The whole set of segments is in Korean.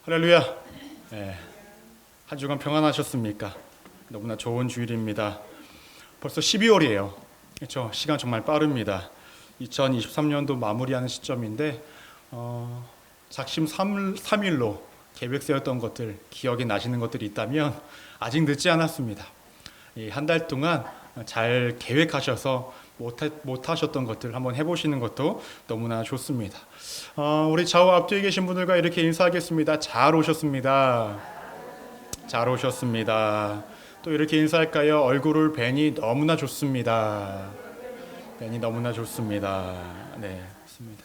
할렐루야. 네, 한 주간 평안하셨습니까? 너무나 좋은 주일입니다. 벌써 12월이에요. 그렇죠? 시간 정말 빠릅니다. 2023년도 마무리하는 시점인데 작심 3일로 계획 세웠던 것들 기억에 나시는 것들이 있다면 아직 늦지 않았습니다. 한 달 동안 잘 계획하셔서 못하셨던 것들 한번 해보시는 것도 너무나 좋습니다. 우리 좌우 앞뒤에 계신 분들과 이렇게 인사하겠습니다. 잘 오셨습니다. 잘 오셨습니다. 또 이렇게 인사할까요? 얼굴을 뵈니 너무나 좋습니다. 뵈니 너무나 좋습니다. 네, 좋습니다.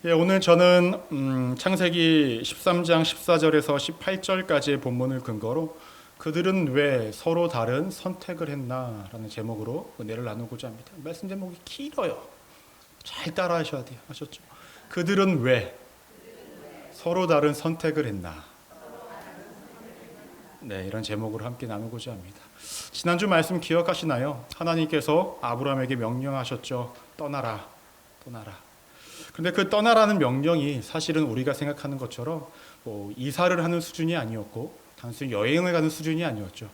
예, 오늘 저는 창세기 13장 14절에서 18절까지의 본문을 근거로 그들은 왜 서로 다른 선택을 했나 라는 제목으로 은혜를 나누고자 합니다. 말씀 제목이 길어요. 잘 따라 하셔야 돼요. 아셨죠? 그들은 왜 서로 다른 선택을 했나. 네, 이런 제목으로 함께 나누고자 합니다. 지난주 말씀 기억하시나요? 하나님께서 아브라함에게 명령하셨죠. 떠나라. 떠나라. 그런데 그 떠나라는 명령이 사실은 우리가 생각하는 것처럼 이사를 하는 수준이 아니었고 단순히 여행을 가는 수준이 아니었죠.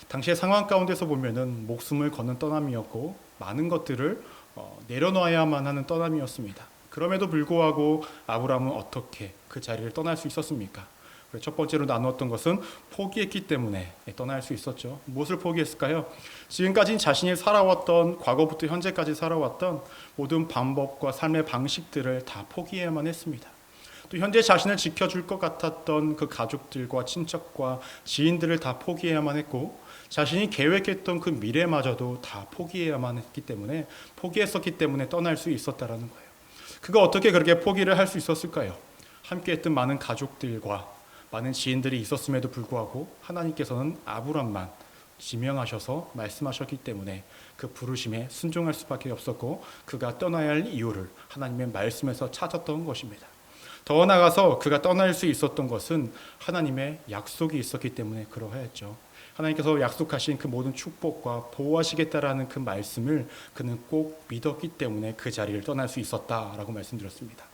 당시의 상황 가운데서 보면은 목숨을 거는 떠남이었고 많은 것들을 내려놔야만 하는 떠남이었습니다. 그럼에도 불구하고 아브라함은 어떻게 그 자리를 떠날 수 있었습니까? 첫 번째로 나누었던 것은 포기했기 때문에 떠날 수 있었죠. 무엇을 포기했을까요? 지금까지 자신이 살아왔던 과거부터 현재까지 살아왔던 모든 방법과 삶의 방식들을 다 포기해야만 했습니다. 또 현재 자신을 지켜줄 것 같았던 그 가족들과 친척과 지인들을 다 포기해야만 했고 자신이 계획했던 그 미래마저도 다 포기해야만 했기 때문에 포기했었기 때문에 떠날 수 있었다라는 거예요. 그가 어떻게 그렇게 포기를 할 수 있었을까요? 함께했던 많은 가족들과 많은 지인들이 있었음에도 불구하고 하나님께서는 아브람만 지명하셔서 말씀하셨기 때문에 그 부르심에 순종할 수밖에 없었고 그가 떠나야 할 이유를 하나님의 말씀에서 찾았던 것입니다. 더 나아가서 그가 떠날 수 있었던 것은 하나님의 약속이 있었기 때문에 그러하였죠. 하나님께서 약속하신 그 모든 축복과 보호하시겠다라는 그 말씀을 그는 꼭 믿었기 때문에 그 자리를 떠날 수 있었다라고 말씀드렸습니다.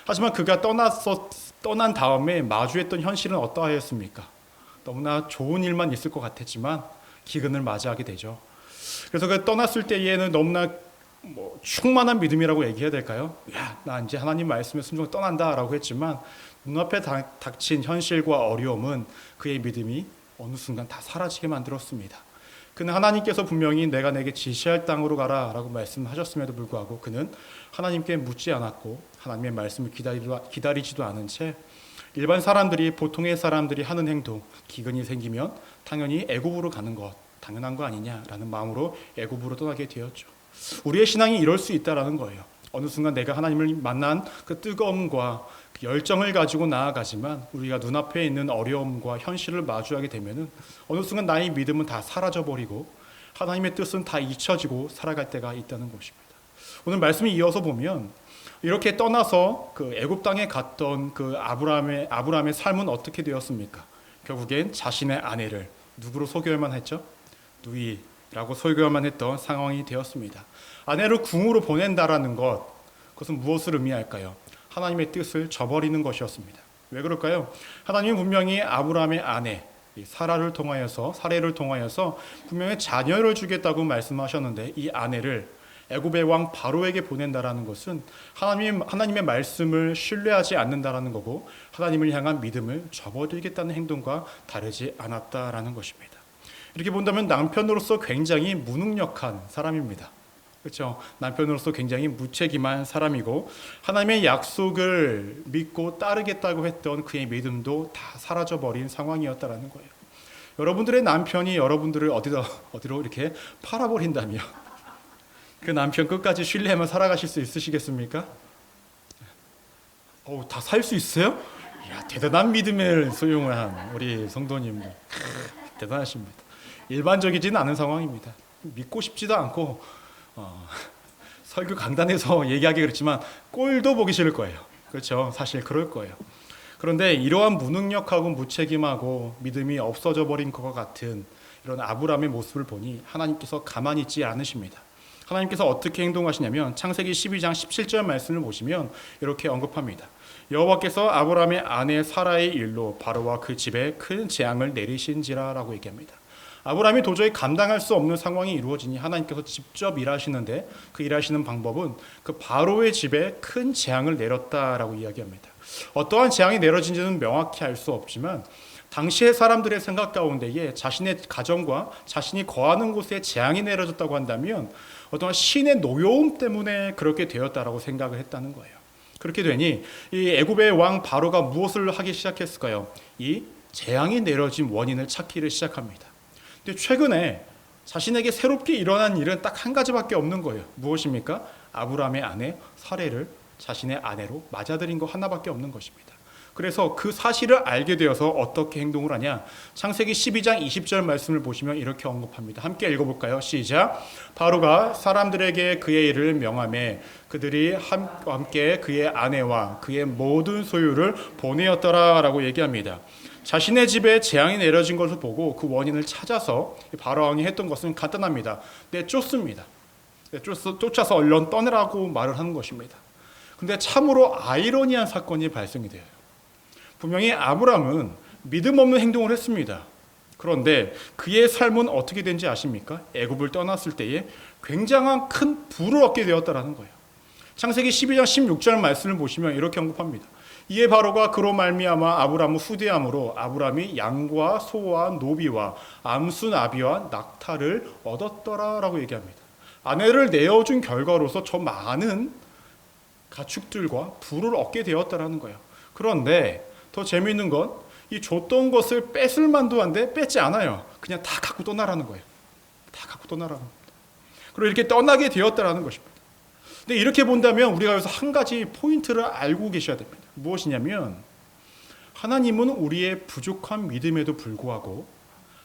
하지만 그가 떠난 다음에 마주했던 현실은 어떠하였습니까? 너무나 좋은 일만 있을 것 같았지만 기근을 맞이하게 되죠. 그래서 그 떠났을 때에는 너무나 충만한 믿음이라고 얘기해야 될까요? 야, 나 이제 하나님 말씀에 순종을 떠난다라고 했지만 눈앞에 닥친 현실과 어려움은 그의 믿음이 어느 순간 다 사라지게 만들었습니다. 그는 하나님께서 분명히 내가 내게 지시할 땅으로 가라라고 말씀하셨음에도 불구하고 그는 하나님께 묻지 않았고 하나님의 말씀을 기다리지도 않은 채 일반 사람들이 보통의 사람들이 하는 행동, 기근이 생기면 당연히 애굽으로 가는 것 당연한 거 아니냐라는 마음으로 애굽으로 떠나게 되었죠. 우리의 신앙이 이럴 수 있다라는 거예요. 어느 순간 내가 하나님을 만난 그 뜨거움과 그 열정을 가지고 나아가지만 우리가 눈앞에 있는 어려움과 현실을 마주하게 되면은 어느 순간 나의 믿음은 다 사라져버리고 하나님의 뜻은 다 잊혀지고 살아갈 때가 있다는 것입니다. 오늘 말씀이 이어서 보면 이렇게 떠나서 그 애굽 땅에 갔던 그 아브라함의 삶은 어떻게 되었습니까? 결국엔 자신의 아내를 누구로 소개할만 했죠? 누이라고 소개할만 했던 상황이 되었습니다. 아내를 궁으로 보낸다라는 것, 그것은 무엇을 의미할까요? 하나님의 뜻을 저버리는 것이었습니다. 왜 그럴까요? 하나님은 분명히 아브라함의 아내 사라를 통하여서 분명히 자녀를 주겠다고 말씀하셨는데 이 아내를 애굽의 왕 바로에게 보낸다라는 것은 하나님의 말씀을 신뢰하지 않는다라는 거고 하나님을 향한 믿음을 저버리겠다는 행동과 다르지 않았다라는 것입니다. 이렇게 본다면 남편으로서 굉장히 무능력한 사람입니다. 그렇죠? 남편으로서 굉장히 무책임한 사람이고 하나님의 약속을 믿고 따르겠다고 했던 그의 믿음도 다 사라져버린 상황이었다라는 거예요. 여러분들의 남편이 여러분들을 어디로 이렇게 팔아버린다면 그 남편 끝까지 신뢰하며 살아가실 수 있으시겠습니까? 다 살 수 있어요? 이야, 대단한 믿음을 소용을 한 우리 성도님들 대단하십니다. 일반적이지는 않은 상황입니다. 믿고 싶지도 않고 설교 강단에서 얘기하기 그렇지만 꼴도 보기 싫을 거예요. 그렇죠? 사실 그럴 거예요. 그런데 이러한 무능력하고 무책임하고 믿음이 없어져 버린 것과 같은 이런 아브라함의 모습을 보니 하나님께서 가만히 있지 않으십니다. 하나님께서 어떻게 행동하시냐면 창세기 12장 17절 말씀을 보시면 이렇게 언급합니다. 여호와께서 아브라함의 아내 사라의 일로 바로와 그 집에 큰 재앙을 내리신지라라고 얘기합니다. 아브라함이 도저히 감당할 수 없는 상황이 이루어지니 하나님께서 직접 일하시는데 그 일하시는 방법은 그 바로의 집에 큰 재앙을 내렸다라고 이야기합니다. 어떠한 재앙이 내려진지는 명확히 알 수 없지만 당시의 사람들의 생각 가운데에 자신의 가정과 자신이 거하는 곳에 재앙이 내려졌다고 한다면 어떤 신의 노여움 때문에 그렇게 되었다라고 생각을 했다는 거예요. 그렇게 되니 이 애굽의 왕 바로가 무엇을 하기 시작했을까요? 이 재앙이 내려진 원인을 찾기를 시작합니다. 근데 최근에 자신에게 새롭게 일어난 일은 딱 한 가지밖에 없는 거예요. 무엇입니까? 아브라함의 아내 사레를 자신의 아내로 맞아들인 거 하나밖에 없는 것입니다. 그래서 그 사실을 알게 되어서 어떻게 행동을 하냐? 창세기 12장 20절 말씀을 보시면 이렇게 언급합니다. 함께 읽어볼까요? 시작. 바로가 사람들에게 그의 일을 명하매 그들이 함께 그의 아내와 그의 모든 소유를 보내었더라 라고 얘기합니다. 자신의 집에 재앙이 내려진 것을 보고 그 원인을 찾아서 바로 왕이 했던 것은 간단합니다. 내쫓습니다. 쫓아서 얼른 떠내라고 말을 하는 것입니다. 근데 참으로 아이러니한 사건이 발생이 돼요. 분명히 아브라함은 믿음 없는 행동을 했습니다. 그런데 그의 삶은 어떻게 된지 아십니까? 애굽을 떠났을 때에 굉장한 큰 부를 얻게 되었다라는 거예요. 창세기 12장 16절 말씀을 보시면 이렇게 언급합니다. 이에 바로가 그로 말미암아 아브라함을 후대함으로 아브라함이 양과 소와 노비와 암수 나비와 낙타를 얻었더라라고 얘기합니다. 아내를 내어준 결과로서 저 많은 가축들과 부를 얻게 되었다라는 거예요. 그런데 더 재미있는 건 이 줬던 것을 뺏을 만도 한데 뺏지 않아요. 그냥 다 갖고 떠나라는 거예요. 다 갖고 떠나라는 겁니다. 그리고 이렇게 떠나게 되었다라는 것입니다. 근데 이렇게 본다면 우리가 여기서 한 가지 포인트를 알고 계셔야 됩니다. 무엇이냐면 하나님은 우리의 부족한 믿음에도 불구하고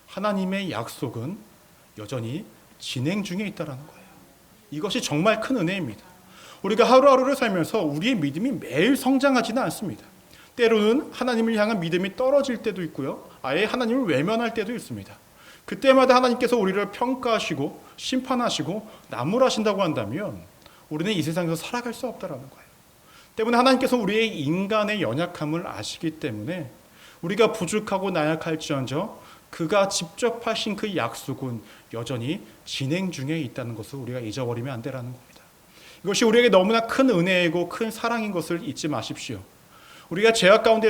하나님의 약속은 여전히 진행 중에 있다라는 거예요. 이것이 정말 큰 은혜입니다. 우리가 하루하루를 살면서 우리의 믿음이 매일 성장하지는 않습니다. 때로는 하나님을 향한 믿음이 떨어질 때도 있고요. 아예 하나님을 외면할 때도 있습니다. 그때마다 하나님께서 우리를 평가하시고 심판하시고 나무라신다고 한다면 우리는 이 세상에서 살아갈 수 없다라는 거예요. 때문에 하나님께서 우리의 인간의 연약함을 아시기 때문에 우리가 부족하고 나약할지언정 그가 직접 하신 그 약속은 여전히 진행 중에 있다는 것을 우리가 잊어버리면 안 되라는 겁니다. 이것이 우리에게 너무나 큰 은혜이고 큰 사랑인 것을 잊지 마십시오. 우리가 죄악 가운데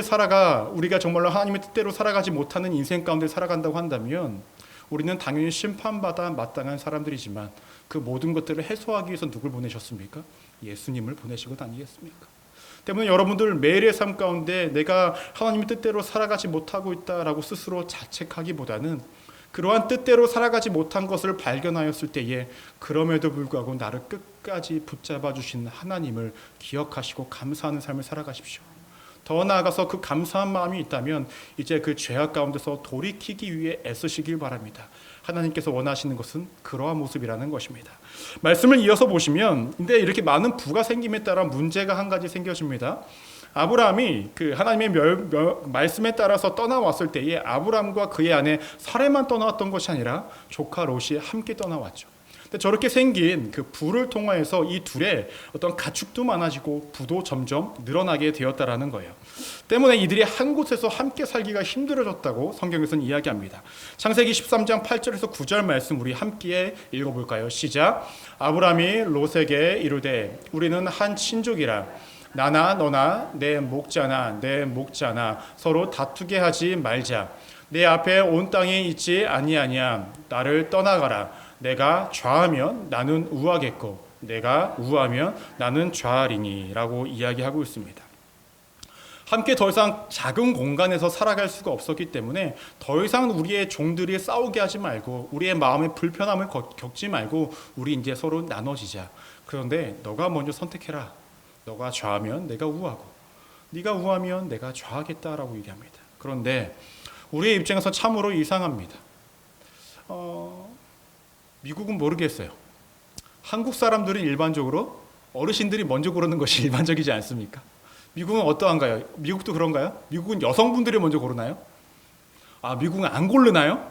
우리가 정말로 하나님의 뜻대로 살아가지 못하는 인생 가운데 살아간다고 한다면 우리는 당연히 심판받아 마땅한 사람들이지만 그 모든 것들을 해소하기 위해서 누굴 보내셨습니까? 예수님을 보내시고 다니겠습니까? 때문에 여러분들 매일의 삶 가운데 내가 하나님의 뜻대로 살아가지 못하고 있다라고 스스로 자책하기보다는 그러한 뜻대로 살아가지 못한 것을 발견하였을 때에 그럼에도 불구하고 나를 끝까지 붙잡아 주신 하나님을 기억하시고 감사하는 삶을 살아가십시오. 더 나아가서 그 감사한 마음이 있다면 이제 그 죄악 가운데서 돌이키기 위해 애쓰시길 바랍니다. 하나님께서 원하시는 것은 그러한 모습이라는 것입니다. 말씀을 이어서 보시면 근데 이렇게 많은 부가 생김에 따라 문제가 한 가지 생겨집니다. 아브라함이 그 하나님의 말씀에 따라서 떠나왔을 때에 아브라함과 그의 아내 사레만 떠나왔던 것이 아니라 조카 롯이 함께 떠나왔죠. 근데 저렇게 생긴 그 부를 통하여서 이 둘의 어떤 가축도 많아지고 부도 점점 늘어나게 되었다라는 거예요. 때문에 이들이 한 곳에서 함께 살기가 힘들어졌다고 성경에서는 이야기합니다. 창세기 13장 8절에서 9절 말씀 우리 함께 읽어볼까요? 시작. 아브라함이 롯에게 이르되 우리는 한 친족이라 나나 너나 내 목자나 내 목자나 서로 다투게 하지 말자. 내 앞에 온 땅에 있지 아니하냐. 나를 떠나가라. 내가 좌하면 나는 우하겠고 내가 우하면 나는 좌하리니 라고 이야기하고 있습니다. 함께 더 이상 작은 공간에서 살아갈 수가 없었기 때문에 더 이상 우리의 종들이 싸우게 하지 말고 우리의 마음의 불편함을 겪지 말고 우리 이제 서로 나눠지자. 그런데 너가 먼저 선택해라. 너가 좌하면 내가 우하고 네가 우하면 내가 좌하겠다라고 얘기합니다. 그런데 우리의 입장에서 참으로 이상합니다. 미국은 모르겠어요. 한국 사람들은 일반적으로 어르신들이 먼저 고르는 것이 일반적이지 않습니까? 미국은 어떠한가요? 미국도 그런가요? 미국은 여성분들이 먼저 고르나요? 미국은 안 고르나요?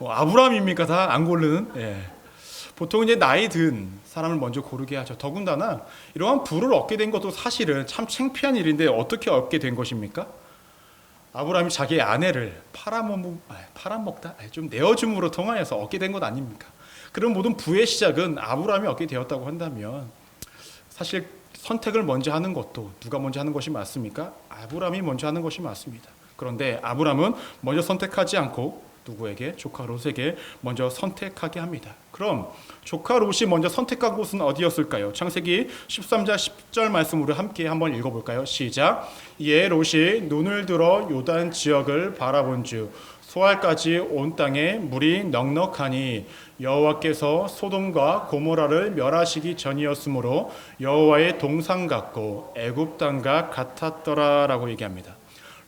아브라함입니까? 다 안 고르는? 예. 보통 이제 나이 든 사람을 먼저 고르게 하죠. 더군다나 이러한 부를 얻게 된 것도 사실은 참 창피한 일인데 어떻게 얻게 된 것입니까? 아브라함이 자기의 아내를 팔아먹다 좀 내어줌으로 통하여서 얻게 된 것 아닙니까? 그런 모든 부의 시작은 아브라함이 얻게 되었다고 한다면 사실 선택을 먼저 하는 것도 누가 먼저 하는 것이 맞습니까? 아브라함이 먼저 하는 것이 맞습니다. 그런데 아브라함은 먼저 선택하지 않고 누구에게? 조카 롯에게 먼저 선택하게 합니다. 그럼 조카 롯이 먼저 선택한 곳은 어디였을까요? 창세기 13장 10절 말씀으로 함께 한번 읽어볼까요? 시작. 이에 롯이 눈을 들어 요단 지역을 바라본즉 소알까지 온 땅에 물이 넉넉하니 여호와께서 소돔과 고모라를 멸하시기 전이었으므로 여호와의 동상 같고 애굽 땅과 같았더라라고 얘기합니다.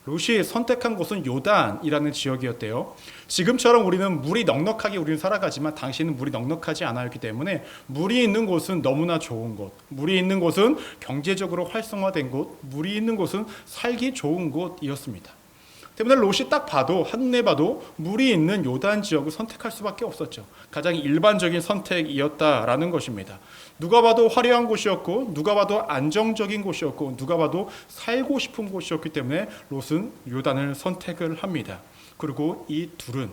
롯이 선택한 곳은 요단이라는 지역이었대요. 지금처럼 우리는 물이 넉넉하게 우리는 살아가지만 당시는 물이 넉넉하지 않았기 때문에 물이 있는 곳은 너무나 좋은 곳, 물이 있는 곳은 경제적으로 활성화된 곳, 물이 있는 곳은 살기 좋은 곳이었습니다. 때문에 롯이 딱 봐도 한눈에 봐도 물이 있는 요단 지역을 선택할 수밖에 없었죠. 가장 일반적인 선택이었다라는 것입니다. 누가 봐도 화려한 곳이었고 누가 봐도 안정적인 곳이었고 누가 봐도 살고 싶은 곳이었기 때문에 롯은 요단을 선택을 합니다. 그리고 이 둘은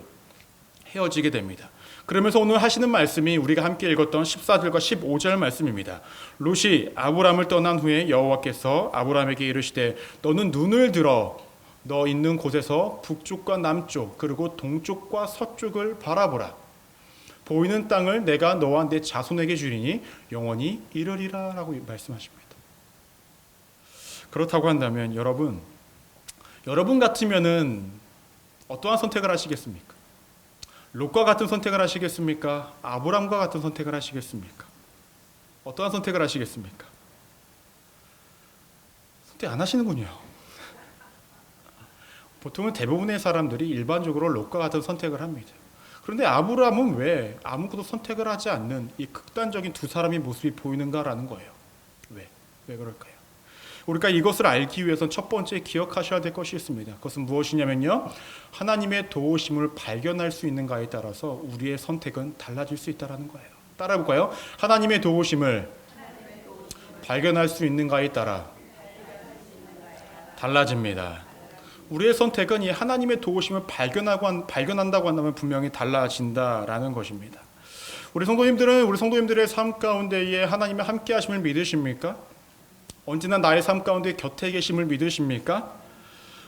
헤어지게 됩니다. 그러면서 오늘 하시는 말씀이 우리가 함께 읽었던 14절과 15절 말씀입니다. 롯이 아브람을 떠난 후에 여호와께서 아브람에게 이르시되 너는 눈을 들어 너 있는 곳에서 북쪽과 남쪽 그리고 동쪽과 서쪽을 바라보라. 보이는 땅을 내가 너와 내 자손에게 주리니 영원히 이르리라 라고 말씀하십니다. 그렇다고 한다면 여러분 같으면은 어떠한 선택을 하시겠습니까? 롯과 같은 선택을 하시겠습니까? 아브람과 같은 선택을 하시겠습니까? 어떠한 선택을 하시겠습니까? 선택 안 하시는군요. 보통은 대부분의 사람들이 일반적으로 롯과 같은 선택을 합니다. 그런데 아브람은 왜 아무것도 선택을 하지 않는 이 극단적인 두 사람의 모습이 보이는가라는 거예요. 왜 그럴까요? 우리가 이것을 알기 위해서는 첫 번째 기억하셔야 될 것이 있습니다. 그것은 무엇이냐면요. 하나님의 도우심을 발견할 수 있는가에 따라서 우리의 선택은 달라질 수 있다는 거예요. 따라해볼까요? 하나님의 도우심을 발견할 수 있는가에 따라 달라집니다. 우리의 선택은 이 하나님의 도우심을 발견한다고 한다면 분명히 달라진다라는 것입니다. 우리 성도님들의 삶 가운데에 하나님의 함께 하심을 믿으십니까? 언제나 나의 삶 가운데 곁에 계심을 믿으십니까?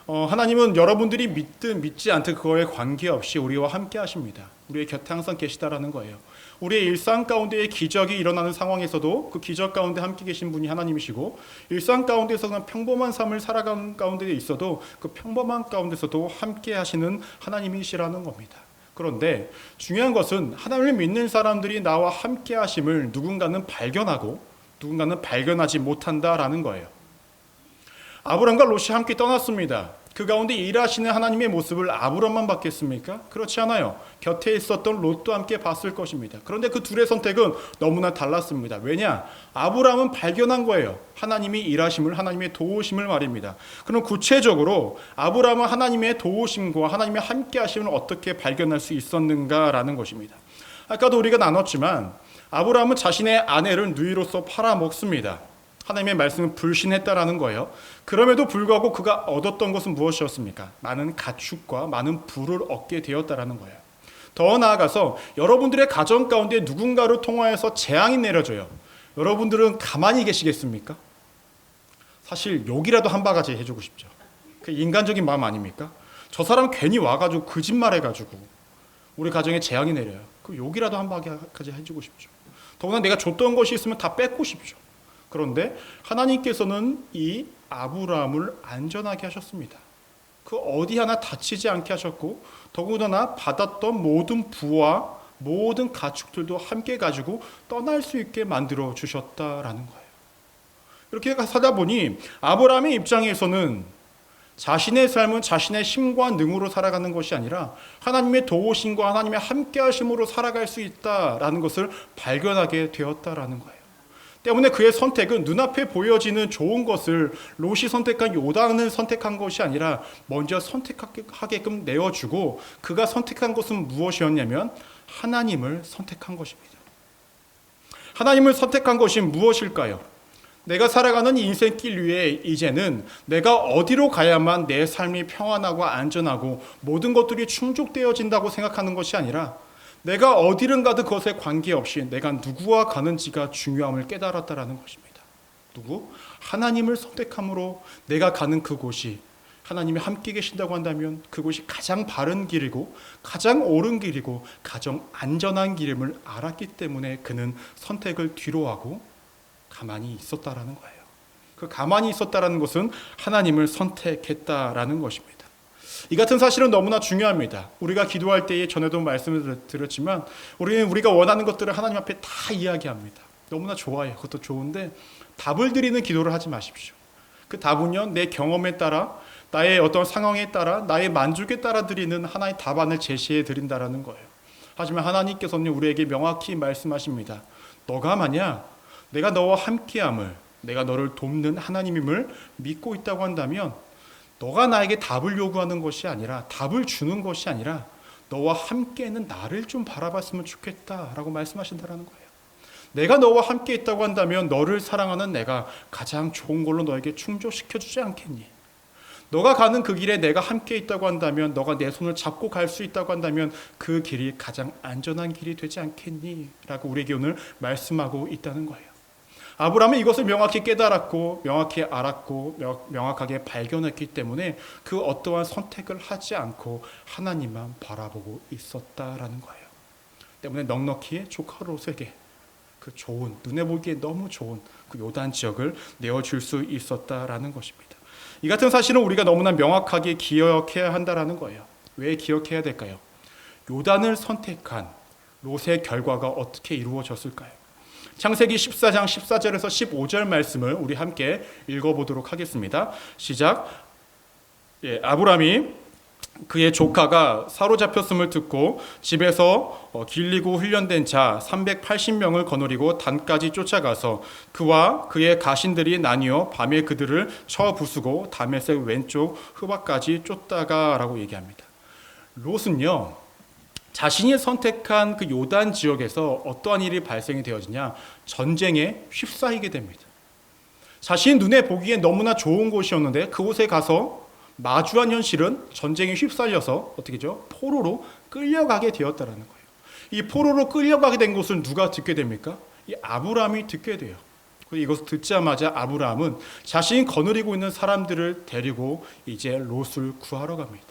하나님은 여러분들이 믿든 믿지 않든 그거에 관계없이 우리와 함께 하십니다. 우리의 곁에 항상 계시다라는 거예요. 우리의 일상 가운데에 기적이 일어나는 상황에서도 그 기적 가운데 함께 계신 분이 하나님이시고 일상 가운데서는 평범한 삶을 살아가는 가운데 있어도 그 평범한 가운데서도 함께 하시는 하나님이시라는 겁니다. 그런데 중요한 것은 하나님을 믿는 사람들이 나와 함께 하심을 누군가는 발견하고 누군가는 발견하지 못한다라는 거예요. 아브람과 롯이 함께 떠났습니다. 그 가운데 일하시는 하나님의 모습을 아브람만 봤겠습니까? 그렇지 않아요. 곁에 있었던 롯도 함께 봤을 것입니다. 그런데 그 둘의 선택은 너무나 달랐습니다. 왜냐? 아브람은 발견한 거예요. 하나님이 일하심을, 하나님의 도우심을 말입니다. 그럼 구체적으로 아브람은 하나님의 도우심과 하나님의 함께 하심을 어떻게 발견할 수 있었는가라는 것입니다. 아까도 우리가 나눴지만 아브람은 자신의 아내를 누이로서 팔아먹습니다. 하나님의 말씀을 불신했다라는 거예요. 그럼에도 불구하고 그가 얻었던 것은 무엇이었습니까? 많은 가축과 많은 부를 얻게 되었다라는 거예요. 더 나아가서 여러분들의 가정 가운데 누군가를 통하여서 재앙이 내려져요. 여러분들은 가만히 계시겠습니까? 사실 욕이라도 한 바가지 해주고 싶죠. 그 인간적인 마음 아닙니까? 저 사람 괜히 와가지고 거짓말해가지고 우리 가정에 재앙이 내려요. 그 욕이라도 한 바가지 해주고 싶죠. 더구나 내가 줬던 것이 있으면 다 뺏고 싶죠. 그런데 하나님께서는 이 아브람을 안전하게 하셨습니다. 그 어디 하나 다치지 않게 하셨고 더군다나 받았던 모든 부와 모든 가축들도 함께 가지고 떠날 수 있게 만들어 주셨다라는 거예요. 이렇게 살다 보니 아브람의 입장에서는 자신의 삶은 자신의 힘과 능으로 살아가는 것이 아니라 하나님의 도우심과 하나님의 함께 하심으로 살아갈 수 있다라는 것을 발견하게 되었다라는 거예요. 때문에 그의 선택은 눈앞에 보여지는 좋은 것을 롯이 선택한 요단을 선택한 것이 아니라 먼저 선택하게끔 내어주고 그가 선택한 것은 무엇이었냐면 하나님을 선택한 것입니다. 하나님을 선택한 것이 무엇일까요? 내가 살아가는 인생길 위에 이제는 내가 어디로 가야만 내 삶이 평안하고 안전하고 모든 것들이 충족되어진다고 생각하는 것이 아니라 내가 어디를 가든 그것에 관계없이 내가 누구와 가는지가 중요함을 깨달았다라는 것입니다. 누구? 하나님을 선택함으로 내가 가는 그곳이 하나님이 함께 계신다고 한다면 그곳이 가장 바른 길이고 가장 옳은 길이고 가장 안전한 길임을 알았기 때문에 그는 선택을 뒤로하고 가만히 있었다라는 거예요. 그 가만히 있었다라는 것은 하나님을 선택했다라는 것입니다. 이 같은 사실은 너무나 중요합니다. 우리가 기도할 때에 전에도 말씀을 드렸지만 우리가 원하는 것들을 하나님 앞에 다 이야기합니다. 너무나 좋아요. 그것도 좋은데 답을 드리는 기도를 하지 마십시오. 그 답은요, 내 경험에 따라 나의 어떤 상황에 따라 나의 만족에 따라 드리는 하나의 답안을 제시해 드린다라는 거예요. 하지만 하나님께서는 우리에게 명확히 말씀하십니다. 너가 만약 내가 너와 함께함을, 내가 너를 돕는 하나님임을 믿고 있다고 한다면 너가 나에게 답을 요구하는 것이 아니라 답을 주는 것이 아니라 너와 함께는 나를 좀 바라봤으면 좋겠다라고 말씀하신다라는 거예요. 내가 너와 함께 있다고 한다면 너를 사랑하는 내가 가장 좋은 걸로 너에게 충족시켜주지 않겠니? 너가 가는 그 길에 내가 함께 있다고 한다면 너가 내 손을 잡고 갈 수 있다고 한다면 그 길이 가장 안전한 길이 되지 않겠니? 라고 우리에게 오늘 말씀하고 있다는 거예요. 아브라함은 이것을 명확히 깨달았고 명확히 알았고 명확하게 발견했기 때문에 그 어떠한 선택을 하지 않고 하나님만 바라보고 있었다라는 거예요. 때문에 넉넉히 조카 롯에게 그 좋은, 눈에 보기에 너무 좋은 그 요단 지역을 내어줄 수 있었다라는 것입니다. 이 같은 사실은 우리가 너무나 명확하게 기억해야 한다라는 거예요. 왜 기억해야 될까요? 요단을 선택한 롯의 결과가 어떻게 이루어졌을까요? 창세기 14장 14절에서 15절 말씀을 우리 함께 읽어보도록 하겠습니다. 시작. 아브람이 그의 조카가 사로잡혔음을 듣고 집에서 길리고 훈련된 자 380명을 거느리고 단까지 쫓아가서 그와 그의 가신들이 나뉘어 밤에 그들을 쳐 부수고 다메섹 왼쪽 흐바까지 쫓다가라고 얘기합니다. 롯은요, 자신이 선택한 그 요단 지역에서 어떠한 일이 발생이 되어지냐? 전쟁에 휩싸이게 됩니다. 자신 눈에 보기에 너무나 좋은 곳이었는데 그곳에 가서 마주한 현실은 전쟁에 휩쓸려서 어떻게죠? 포로로 끌려가게 되었다라는 거예요. 이 포로로 끌려가게 된 것을 누가 듣게 됩니까? 이 아브라함이 듣게 돼요. 이것을 듣자마자 아브라함은 자신이 거느리고 있는 사람들을 데리고 이제 롯을 구하러 갑니다.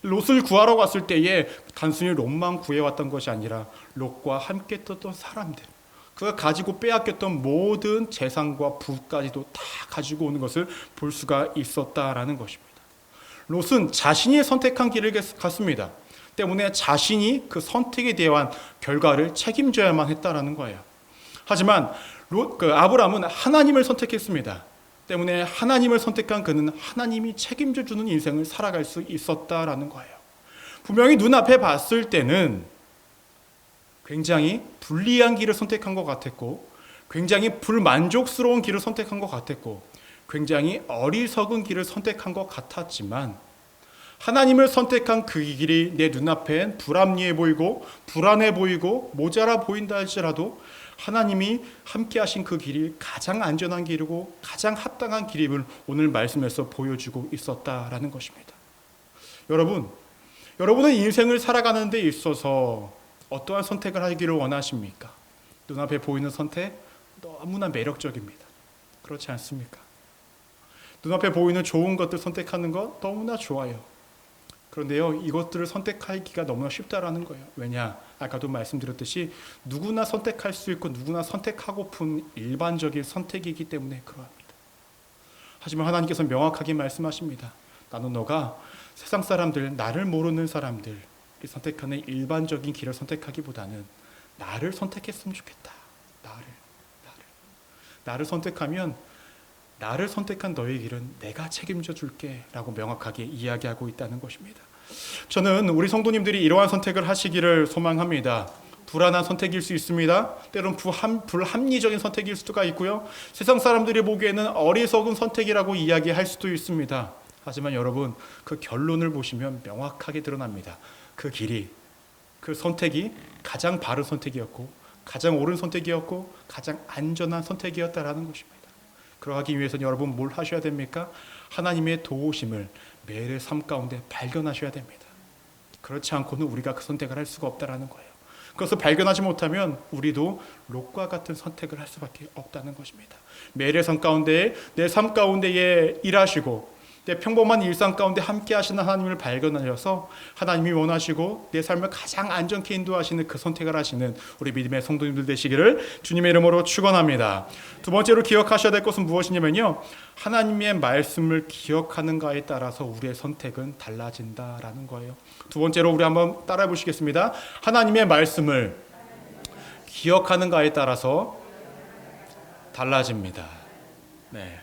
롯을 구하러 갔을 때에 단순히 롯만 구해왔던 것이 아니라 롯과 함께 떴던 사람들, 그가 가지고 빼앗겼던 모든 재산과 부까지도 다 가지고 오는 것을 볼 수가 있었다라는 것입니다. 롯은 자신이 선택한 길을 갔습니다. 때문에 자신이 그 선택에 대한 결과를 책임져야만 했다라는 거예요. 하지만 아브라함은 하나님을 선택했습니다. 때문에 하나님을 선택한 그는 하나님이 책임져 주는 인생을 살아갈 수 있었다라는 거예요. 분명히 눈앞에 봤을 때는 굉장히 불리한 길을 선택한 것 같았고, 굉장히 불만족스러운 길을 선택한 것 같았고, 굉장히 어리석은 길을 선택한 것 같았지만 하나님을 선택한 그 길이 내 눈앞엔 불합리해 보이고 불안해 보이고 모자라 보인다 할지라도 하나님이 함께 하신 그 길이 가장 안전한 길이고 가장 합당한 길임을 오늘 말씀에서 보여주고 있었다라는 것입니다. 여러분은 인생을 살아가는 데 있어서 어떠한 선택을 하기를 원하십니까? 눈앞에 보이는 선택 너무나 매력적입니다. 그렇지 않습니까? 눈앞에 보이는 좋은 것들 선택하는 것 너무나 좋아요. 그런데요, 이것들을 선택하기가 너무나 쉽다라는 거예요. 왜냐? 아까도 말씀드렸듯이 누구나 선택할 수 있고 누구나 선택하고픈 일반적인 선택이기 때문에 그러합니다. 하지만 하나님께서 명확하게 말씀하십니다. 나는 너가 세상 사람들, 나를 모르는 사람들이 선택하는 일반적인 길을 선택하기보다는 나를 선택했으면 좋겠다. 나를 선택하면 나를 선택한 너의 길은 내가 책임져 줄게 라고 명확하게 이야기하고 있다는 것입니다. 저는 우리 성도님들이 이러한 선택을 하시기를 소망합니다. 불안한 선택일 수 있습니다. 때론 불합리적인 선택일 수가 있고요. 세상 사람들이 보기에는 어리석은 선택이라고 이야기할 수도 있습니다. 하지만 여러분, 그 결론을 보시면 명확하게 드러납니다. 그 길이, 그 선택이 가장 바른 선택이었고 가장 옳은 선택이었고 가장 안전한 선택이었다라는 것입니다. 그러하기 위해서는 여러분 뭘 하셔야 됩니까? 하나님의 도우심을 매일의 삶 가운데 발견하셔야 됩니다. 그렇지 않고는 우리가 그 선택을 할 수가 없다라는 거예요. 그것을 발견하지 못하면 우리도 롯과 같은 선택을 할 수밖에 없다는 것입니다. 매일의 삶 가운데 내 삶 가운데에 일하시고 내 평범한 일상 가운데 함께 하시는 하나님을 발견하셔서 하나님이 원하시고 내 삶을 가장 안전케 인도하시는 그 선택을 하시는 우리 믿음의 성도님들 되시기를 주님의 이름으로 축원합니다. 두 번째로 기억하셔야 될 것은 무엇이냐면요, 하나님의 말씀을 기억하는가에 따라서 우리의 선택은 달라진다라는 거예요. 두 번째로 우리 한번 따라해 보시겠습니다. 하나님의 말씀을 기억하는가에 따라서 달라집니다. 네.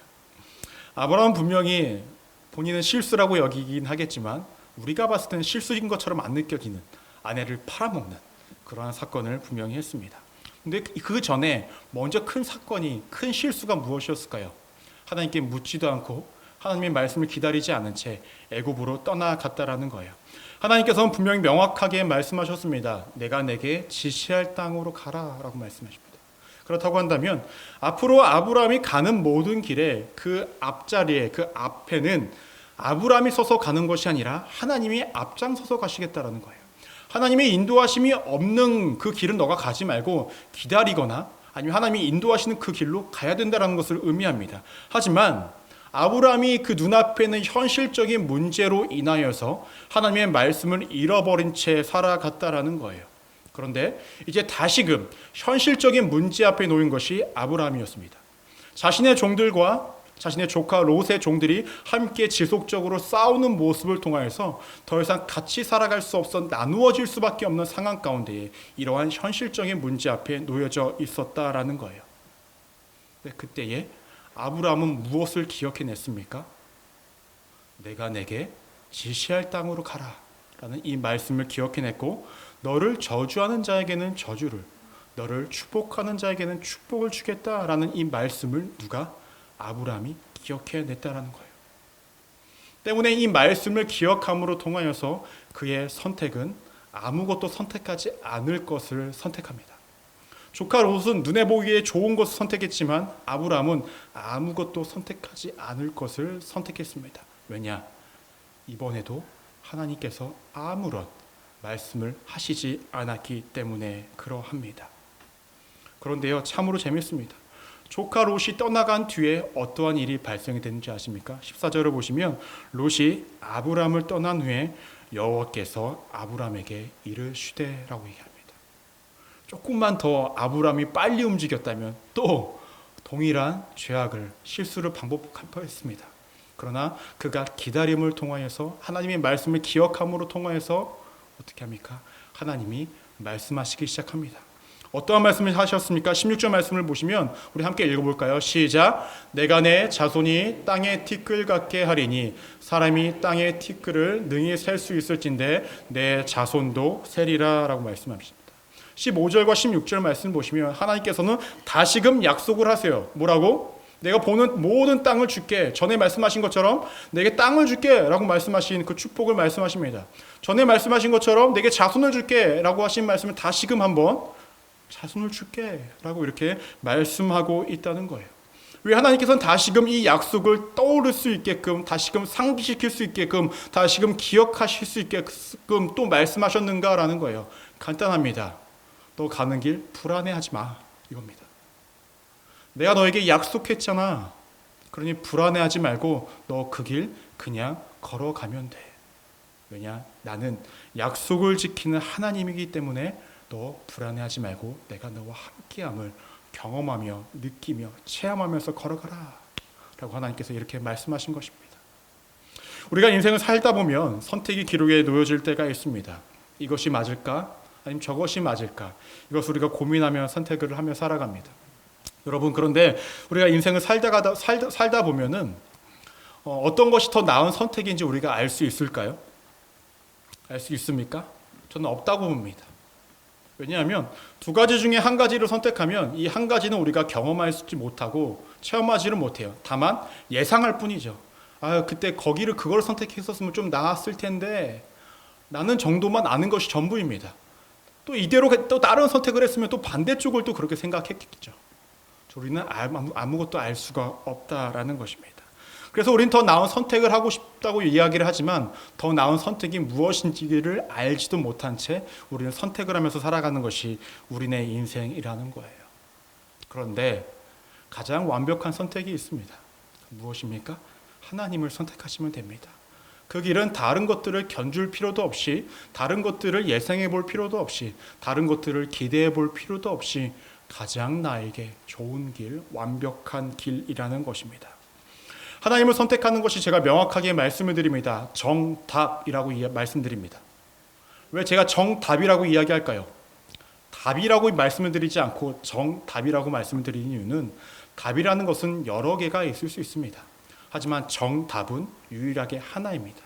아브라함은 분명히 본인은 실수라고 여기긴 하겠지만 우리가 봤을 때는 실수인 것처럼 안 느껴지는 아내를 팔아먹는 그러한 사건을 분명히 했습니다. 근데 그 전에 먼저 큰 사건이, 큰 실수가 무엇이었을까요? 하나님께 묻지도 않고 하나님의 말씀을 기다리지 않은 채 애굽으로 떠나갔다라는 거예요. 하나님께서는 분명히 명확하게 말씀하셨습니다. 내가 내게 지시할 땅으로 가라라고 말씀하십니다. 그렇다고 한다면 앞으로 아브라함이 가는 모든 길에 그 앞자리에, 그 앞에는 아브라함이 서서 가는 것이 아니라 하나님이 앞장서서 가시겠다라는 거예요. 하나님의 인도하심이 없는 그 길은 너가 가지 말고 기다리거나 아니면 하나님이 인도하시는 그 길로 가야 된다는 것을 의미합니다. 하지만 아브라함이 그 눈앞에 있는 현실적인 문제로 인하여서 하나님의 말씀을 잃어버린 채 살아갔다라는 거예요. 그런데 이제 다시금 현실적인 문제 앞에 놓인 것이 아브라함이었습니다. 자신의 종들과 자신의 조카 롯의 종들이 함께 지속적으로 싸우는 모습을 통하여서 더 이상 같이 살아갈 수 없어 나누어질 수밖에 없는 상황 가운데에 이러한 현실적인 문제 앞에 놓여져 있었다라는 거예요. 그때에 아브라함은 무엇을 기억해냈습니까? 내가 내게 지시할 땅으로 가라 라는 이 말씀을 기억해냈고, 너를 저주하는 자에게는 저주를, 너를 축복하는 자에게는 축복을 주겠다라는 이 말씀을 누가? 아브라함이 기억해냈다라는 거예요. 때문에 이 말씀을 기억함으로 통하여서 그의 선택은 아무것도 선택하지 않을 것을 선택합니다. 조카 롯은 눈에 보기에 좋은 것을 선택했지만 아브라함은 아무것도 선택하지 않을 것을 선택했습니다. 왜냐? 이번에도 하나님께서 아무런 말씀을 하시지 않았기 때문에 그러합니다. 그런데요, 참으로 재밌습니다. 조카 롯이 떠나간 뒤에 어떠한 일이 발생이 되는지 아십니까? 14절을 보시면 롯이 아브라함을 떠난 후에 여호와께서 아브라함에게 이르시되라고 얘기합니다. 조금만 더 아브라함이 빨리 움직였다면 또 동일한 죄악을, 실수를 반복할 뻔했습니다. 그러나 그가 기다림을 통하여서 하나님의 말씀을 기억함으로 통하여서 어떻게 합니까? 하나님이 말씀하시기 시작합니다. 어떠한 말씀을 하셨습니까? 16절 말씀을 보시면 우리 함께 읽어볼까요? 시작! 내가 내 자손이 땅의 티끌 같게 하리니 사람이 땅의 티끌을 능히 셀 수 있을진데 내 자손도 세리라 라고 말씀하십니다. 15절과 16절 말씀 보시면 하나님께서는 다시금 약속을 하세요. 뭐라고? 내가 보는 모든 땅을 줄게. 전에 말씀하신 것처럼 내게 땅을 줄게 라고 말씀하신 그 축복을 말씀하십니다. 전에 말씀하신 것처럼 내게 자손을 줄게 라고 하신 말씀을 다시금 한번 자손을 줄게 라고 이렇게 말씀하고 있다는 거예요. 왜 하나님께서는 다시금 이 약속을 떠오를 수 있게끔, 다시금 상기시킬 수 있게끔, 다시금 기억하실 수 있게끔 또 말씀하셨는가라는 거예요. 간단합니다. 너 가는 길 불안해하지 마, 이겁니다. 내가 너에게 약속했잖아. 그러니 불안해하지 말고 너 그 길 그냥 걸어가면 돼. 왜냐? 나는 약속을 지키는 하나님이기 때문에 너 불안해하지 말고 내가 너와 함께함을 경험하며 느끼며 체험하면서 걸어가라 라고 하나님께서 이렇게 말씀하신 것입니다. 우리가 인생을 살다 보면 선택이 기록에 놓여질 때가 있습니다. 이것이 맞을까? 아니면 저것이 맞을까? 이것을 우리가 고민하며 선택을 하며 살아갑니다. 여러분, 그런데 우리가 인생을 살다 보면은 어떤 것이 더 나은 선택인지 우리가 알 수 있을까요? 알 수 있습니까? 저는 없다고 봅니다. 왜냐하면 두 가지 중에 한 가지를 선택하면 이 한 가지는 우리가 경험하지 못하고 체험하지를 못해요. 다만 예상할 뿐이죠. 그때 그걸 선택했었으면 좀 나았을 텐데, 나는 정도만 아는 것이 전부입니다. 또 이대로 또 다른 선택을 했으면 또 반대쪽을 또 그렇게 생각했겠죠. 우리는 아무것도 알 수가 없다라는 것입니다. 그래서 우리는 더 나은 선택을 하고 싶다고 이야기를 하지만 더 나은 선택이 무엇인지를 알지도 못한 채 우리는 선택을 하면서 살아가는 것이 우리네 인생이라는 거예요. 그런데 가장 완벽한 선택이 있습니다. 무엇입니까? 하나님을 선택하시면 됩니다. 그 길은 다른 것들을 견줄 필요도 없이, 다른 것들을 예상해 볼 필요도 없이, 다른 것들을 기대해 볼 필요도 없이 가장 나에게 좋은 길, 완벽한 길이라는 것입니다. 하나님을 선택하는 것이 제가 명확하게 말씀을 드립니다. 정답이라고 말씀드립니다. 왜 제가 정답이라고 이야기할까요? 답이라고 말씀을 드리지 않고 정답이라고 말씀을 드리는 이유는 답이라는 것은 여러 개가 있을 수 있습니다. 하지만 정답은 유일하게 하나입니다.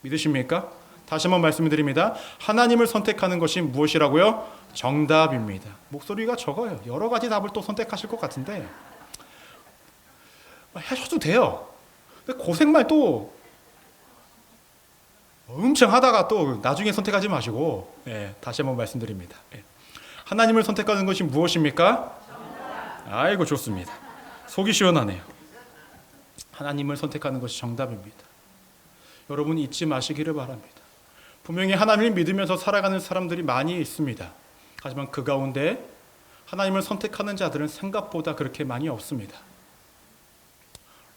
믿으십니까? 다시 한번 말씀을 드립니다. 하나님을 선택하는 것이 무엇이라고요? 정답입니다. 목소리가 적어요. 여러 가지 답을 또 선택하실 것 같은데 하셔도 돼요. 근데 고생만 또 엄청 하다가 또 나중에 선택하지 마시고, 다시 한번 말씀드립니다. 하나님을 선택하는 것이 무엇입니까? 아이고 좋습니다. 속이 시원하네요. 하나님을 선택하는 것이 정답입니다. 여러분 잊지 마시기를 바랍니다. 분명히 하나님을 믿으면서 살아가는 사람들이 많이 있습니다. 하지만 그 가운데 하나님을 선택하는 자들은 생각보다 그렇게 많이 없습니다.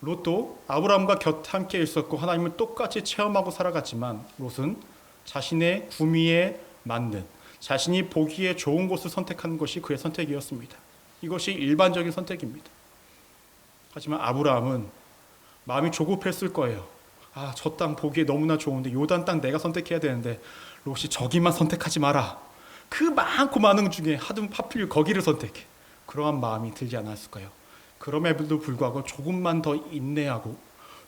롯도 아브라함과 곁에 함께 있었고 하나님을 똑같이 체험하고 살아갔지만 롯은 자신의 구미에 맞는, 자신이 보기에 좋은 곳을 선택하는 것이 그의 선택이었습니다. 이것이 일반적인 선택입니다. 하지만 아브라함은 마음이 조급했을 거예요. 저 땅 보기에 너무나 좋은데 요단 땅 내가 선택해야 되는데 롯이 저기만 선택하지 마라. 그 많고 많은 중에 하필 거기를 선택해. 그러한 마음이 들지 않았을까요? 그럼에도 불구하고 조금만 더 인내하고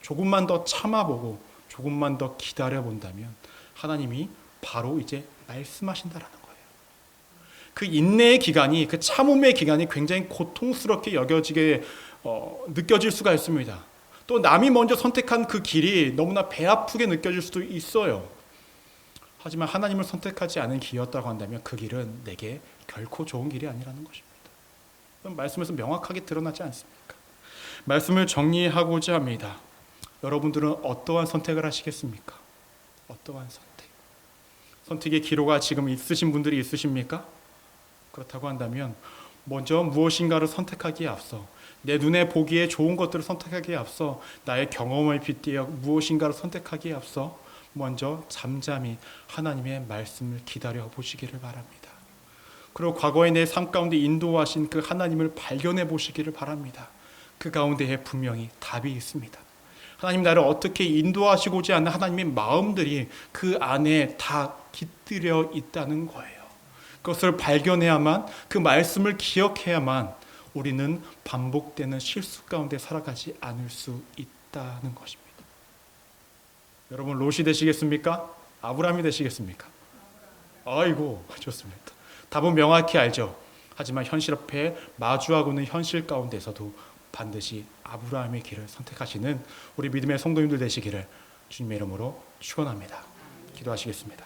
조금만 더 참아보고 조금만 더 기다려본다면 하나님이 바로 이제 말씀하신다라는 거예요. 그 인내의 기간이, 그 참음의 기간이 굉장히 고통스럽게 느껴질 수가 있습니다. 또 남이 먼저 선택한 그 길이 너무나 배 아프게 느껴질 수도 있어요. 하지만 하나님을 선택하지 않은 길이었다고 한다면 그 길은 내게 결코 좋은 길이 아니라는 것입니다. 말씀에서 명확하게 드러나지 않습니까? 말씀을 정리하고자 합니다. 여러분들은 어떠한 선택을 하시겠습니까? 어떠한 선택? 선택의 기로가 지금 있으신 분들이 있으십니까? 그렇다고 한다면 먼저 무엇인가를 선택하기에 앞서, 내 눈에 보기에 좋은 것들을 선택하기에 앞서, 나의 경험을 빗대어 무엇인가를 선택하기에 앞서 먼저 잠잠히 하나님의 말씀을 기다려 보시기를 바랍니다. 그리고 과거의 내 삶 가운데 인도하신 그 하나님을 발견해 보시기를 바랍니다. 그 가운데에 분명히 답이 있습니다. 하나님 나를 어떻게 인도하시고자 하는 하나님의 마음들이 그 안에 다 깃들여 있다는 거예요. 그것을 발견해야만, 그 말씀을 기억해야만 우리는 반복되는 실수 가운데 살아가지 않을 수 있다는 것입니다. 여러분 롯이 되시겠습니까? 아브라함이 되시겠습니까? 아이고 좋습니다. 답은 명확히 알죠. 하지만 현실 앞에 마주하고 있는 현실 가운데서도 반드시 아브라함의 길을 선택하시는 우리 믿음의 성도님들 되시기를 주님의 이름으로 축원합니다. 기도하시겠습니다.